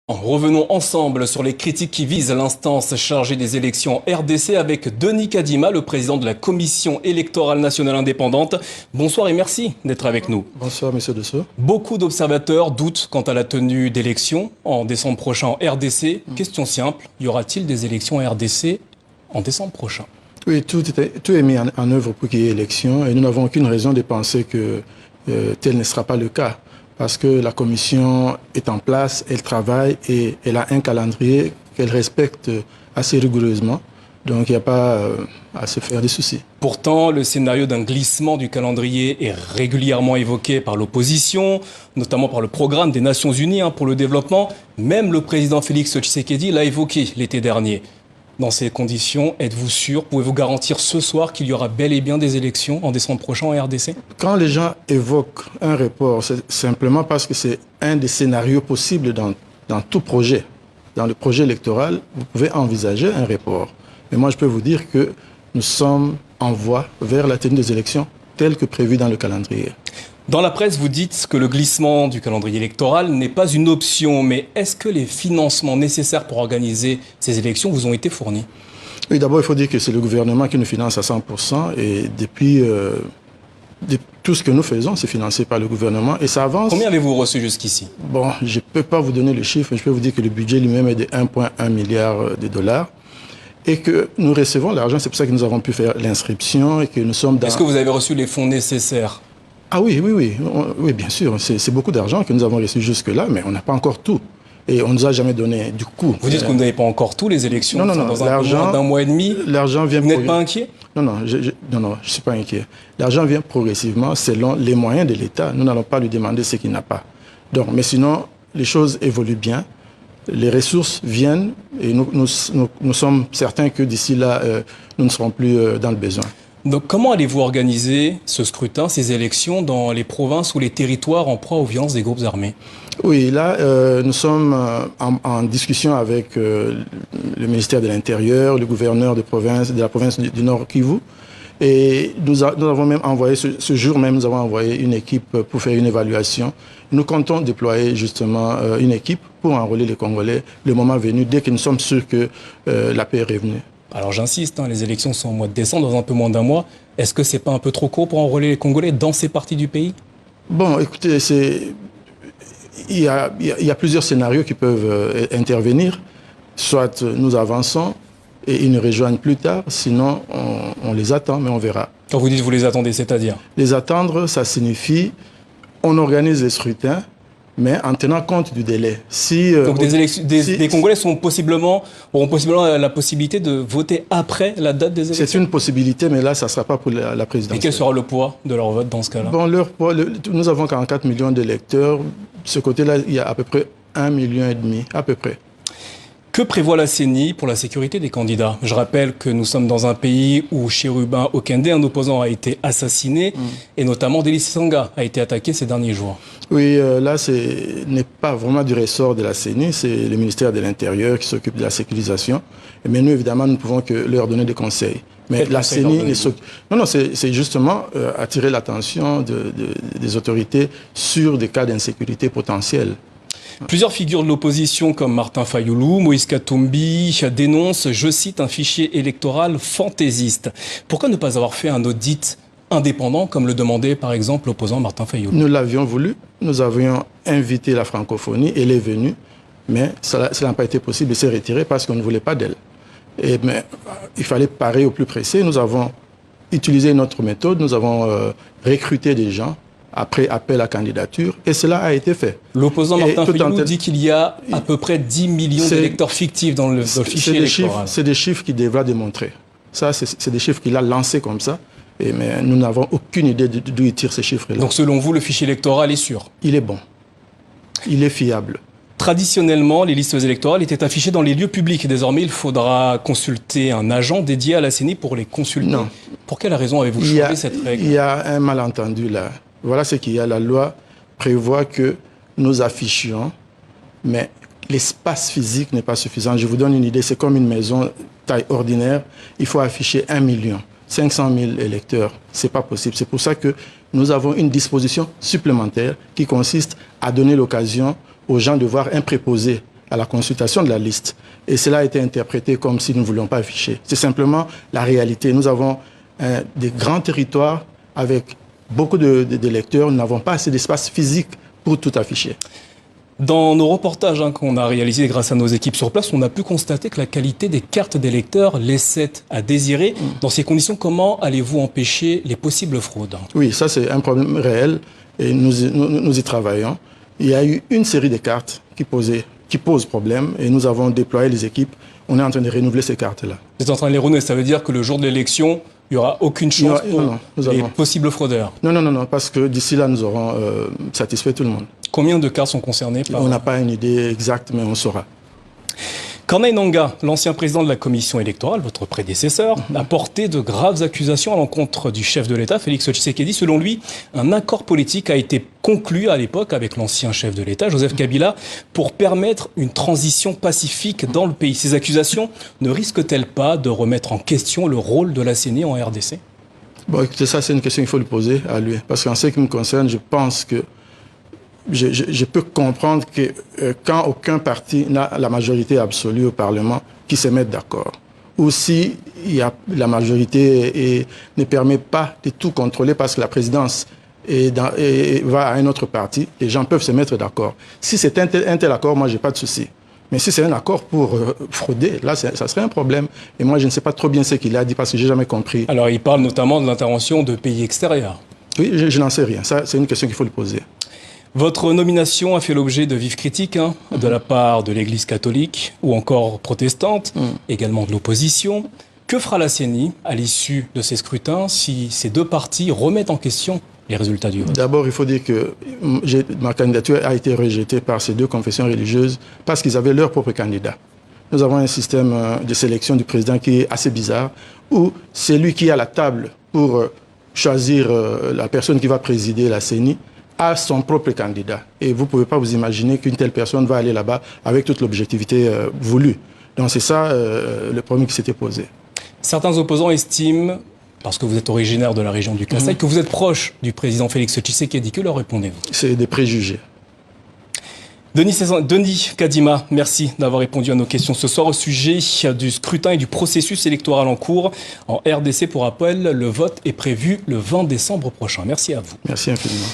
Revenons ensemble sur les critiques qui visent l'instance chargée des élections RDC avec Denis Kadima, le président de la Commission électorale nationale indépendante. Bonsoir et merci d'être avec nous. Bonsoir, monsieur Dessau. Beaucoup d'observateurs doutent quant à la tenue d'élections en décembre prochain en RDC. Question simple, y aura-t-il des élections en RDC en décembre prochain? Oui, tout est mis en œuvre pour qu'il y ait élection et nous n'avons aucune raison de penser que tel ne sera pas le cas. Parce que la commission est en place, elle travaille et elle a un calendrier qu'elle respecte assez rigoureusement. Donc il n'y a pas à se faire des soucis. Pourtant, le scénario d'un glissement du calendrier est régulièrement évoqué par l'opposition, notamment par le programme des Nations Unies pour le développement. Même le président Félix Tshisekedi l'a évoqué l'été dernier. Dans ces conditions, êtes-vous sûr, pouvez-vous garantir ce soir qu'il y aura bel et bien des élections en décembre prochain en RDC? Quand les gens évoquent un report, c'est simplement parce que c'est un des scénarios possibles dans tout projet. Dans le projet électoral, vous pouvez envisager un report. Mais moi, je peux vous dire que nous sommes en voie vers la tenue des élections telle que prévue dans le calendrier. Dans la presse, vous dites que le glissement du calendrier électoral n'est pas une option, mais est-ce que les financements nécessaires pour organiser ces élections vous ont été fournis? Oui, d'abord, il faut dire que c'est le gouvernement qui nous finance à 100% et depuis tout ce que nous faisons, c'est financé par le gouvernement et ça avance. Combien avez-vous reçu jusqu'ici? Bon, je ne peux pas vous donner le chiffre, mais je peux vous dire que le budget lui-même est de 1,1 milliard de dollars. Et que nous recevons l'argent, c'est pour ça que nous avons pu faire l'inscription et que nous sommes dans... Est-ce que vous avez reçu les fonds nécessaires? Ah oui, bien sûr. C'est beaucoup d'argent que nous avons reçu jusque-là, mais on n'a pas encore tout. Et on ne nous a jamais donné du coup. Vous dites que vous n'avez pas encore tout, les élections non, dans un peu moins d'un mois et demi. L'argent vient. Vous n'êtes pas inquiet? Non, je ne suis pas inquiet. L'argent vient progressivement selon les moyens de l'État. Nous n'allons pas lui demander ce qu'il n'a pas. Donc, mais sinon, les choses évoluent bien. Les ressources viennent et nous sommes certains que d'ici là, nous ne serons plus dans le besoin. Donc comment allez-vous organiser ce scrutin, ces élections dans les provinces ou les territoires en proie aux violences des groupes armés? Oui, là, nous sommes en discussion avec le ministère de l'Intérieur, le gouverneur de la province du Nord Kivu. Et nous avons même envoyé, ce jour même, nous avons envoyé une équipe pour faire une évaluation. Nous comptons déployer justement une équipe pour enrôler les Congolais le moment venu, dès que nous sommes sûrs que la paix est revenue. Alors j'insiste, les élections sont au mois de décembre, dans un peu moins d'un mois. Est-ce que c'est pas un peu trop court pour enrôler les Congolais dans ces parties du pays? Bon, écoutez, il y a plusieurs scénarios qui peuvent intervenir. Soit nous avançons et ils nous rejoignent plus tard, sinon on les attend, mais on verra. Quand vous dites vous les attendez, c'est-à-dire? Les attendre, ça signifie on organise les scrutins, mais en tenant compte du délai. Donc des Congolais auront possiblement la possibilité de voter après la date des élections? C'est une possibilité, mais là, ça ne sera pas pour la présidentielle. Et quel sera le poids de leur vote dans ce cas-là? Bon, nous avons 44 millions d'électeurs. De ce côté-là, il y a à peu près 1,5 million, à peu près. Que prévoit la CENI pour la sécurité des candidats? Je rappelle que nous sommes dans un pays où Chérubin Okende, un opposant, a été assassiné et notamment Delis Sanga a été attaqué ces derniers jours. Oui, là, ce n'est pas vraiment du ressort de la CENI, c'est le ministère de l'Intérieur qui s'occupe de la sécurisation. Mais nous, évidemment, nous ne pouvons que leur donner des conseils. Mais la CENI ne s'occupe... Non, c'est justement attirer l'attention des autorités sur des cas d'insécurité potentiels. Plusieurs figures de l'opposition comme Martin Fayoulou, Moïse Katumbi dénoncent, je cite, un fichier électoral fantaisiste. Pourquoi ne pas avoir fait un audit indépendant comme le demandait par exemple l'opposant Martin Fayoulou? Nous l'avions voulu, nous avions invité la francophonie, elle est venue, mais cela n'a pas été possible, elle s'est retirée parce qu'on ne voulait pas d'elle. Mais il fallait parer au plus pressé, nous avons utilisé notre méthode, nous avons recruté des gens après appel à candidature, et cela a été fait. L'opposant Martin Fayoulou dit qu'il y a à peu près 10 millions d'électeurs fictifs dans le fichier électoral. C'est des chiffres qu'il devra démontrer. Ça, c'est des chiffres qu'il a lancés comme ça, mais nous n'avons aucune idée d'où il tire ces chiffres-là. Donc selon vous, le fichier électoral est sûr? Il est bon. Il est fiable. Traditionnellement, les listes électorales étaient affichées dans les lieux publics. Désormais, il faudra consulter un agent dédié à la CENI pour les consulter. Non. Pour quelle raison avez-vous changé cette règle? Il y a un malentendu là. Voilà ce qu'il y a. La loi prévoit que nous affichions, mais l'espace physique n'est pas suffisant. Je vous donne une idée, c'est comme une maison taille ordinaire. Il faut afficher 1 500 000 électeurs. Ce n'est pas possible. C'est pour ça que nous avons une disposition supplémentaire qui consiste à donner l'occasion aux gens de voir un préposé à la consultation de la liste. Et cela a été interprété comme si nous ne voulions pas afficher. C'est simplement la réalité. Nous avons des grands territoires avec beaucoup d'électeurs. Nous n'avons pas assez d'espace physique pour tout afficher. Dans nos reportages qu'on a réalisés grâce à nos équipes sur place, on a pu constater que la qualité des cartes d'électeurs laissait à désirer. Dans ces conditions, comment allez-vous empêcher les possibles fraudes? Oui, ça c'est un problème réel et nous y travaillons. Il y a eu une série de cartes qui posent problème et nous avons déployé les équipes. On est en train de renouveler ces cartes-là. Vous êtes en train de les renouveler, ça veut dire que le jour de l'élection, il n'y aura aucune chance pour les possibles fraudeurs? Non, parce que d'ici là, nous aurons satisfait tout le monde. Combien de cartes sont concernées On n'a pas une idée exacte, mais on saura. Corneille Nangaa, l'ancien président de la commission électorale, votre prédécesseur, a porté de graves accusations à l'encontre du chef de l'État, Félix Tshisekedi. Selon lui, un accord politique a été conclu à l'époque avec l'ancien chef de l'État, Joseph Kabila, pour permettre une transition pacifique dans le pays. Ces accusations ne risquent-elles pas de remettre en question le rôle de la CENI en RDC? Bon, écoutez, ça c'est une question qu'il faut lui poser à lui. Parce qu'en ce qui me concerne, je pense que je peux comprendre que quand aucun parti n'a la majorité absolue au Parlement, qui se mette d'accord. Ou si la majorité ne permet pas de tout contrôler parce que la présidence va à un autre parti, les gens peuvent se mettre d'accord. Si c'est un tel accord, moi, je n'ai pas de souci. Mais si c'est un accord pour frauder, là, ça serait un problème. Et moi, je ne sais pas trop bien ce qu'il a dit parce que je n'ai jamais compris. Alors, il parle notamment de l'intervention de pays extérieurs. Oui, je n'en sais rien. Ça, c'est une question qu'il faut lui poser. Votre nomination a fait l'objet de vives critiques de la part de l'Église catholique ou encore protestante, également de l'opposition. Que fera la CENI à l'issue de ces scrutins si ces deux partis remettent en question les résultats du vote? D'abord, il faut dire que ma candidature a été rejetée par ces deux confessions religieuses parce qu'ils avaient leur propre candidat. Nous avons un système de sélection du président qui est assez bizarre, où c'est lui qui est à la table pour choisir la personne qui va présider la CENI à son propre candidat. Et vous ne pouvez pas vous imaginer qu'une telle personne va aller là-bas avec toute l'objectivité voulue. Donc c'est ça le problème qui s'était posé. Certains opposants estiment, parce que vous êtes originaire de la région du Kasaï, que vous êtes proche du président Félix Tshisekedi. Que leur répondez-vous? C'est des préjugés. Denis Kadima, merci d'avoir répondu à nos questions ce soir au sujet du scrutin et du processus électoral en cours en RDC. Pour rappel, le vote est prévu le 20 décembre prochain. Merci à vous. Merci infiniment.